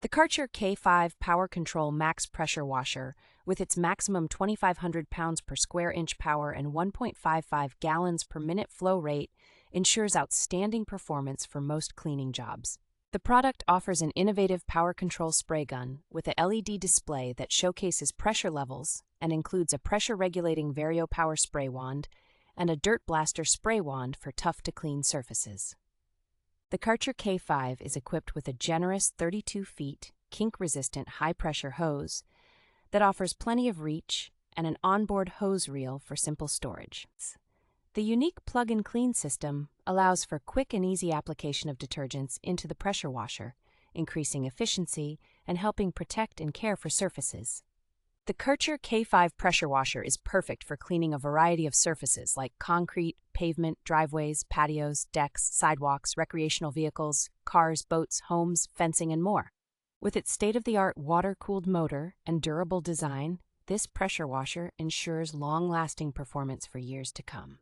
The Kärcher K5 Power Control Max Pressure Washer, with its maximum 2,500 pounds per square inch power and 1.55 gallons per minute flow rate, ensures outstanding performance for most cleaning jobs. The product offers an innovative power control spray gun with a LED display that showcases pressure levels and includes a pressure-regulating Vario Power spray wand and a DirtBlaster spray wand for tough-to-clean surfaces. The Kärcher K5 is equipped with a generous 32 feet, kink-resistant high-pressure hose that offers plenty of reach and an onboard hose reel for simple storage. The unique plug-and-clean system allows for quick and easy application of detergents into the pressure washer, increasing efficiency and helping protect and care for surfaces. The Kärcher K5 pressure washer is perfect for cleaning a variety of surfaces like concrete, pavement, driveways, patios, decks, sidewalks, recreational vehicles, cars, boats, homes, fencing, and more. With its state-of-the-art water-cooled motor and durable design, this pressure washer ensures long-lasting performance for years to come.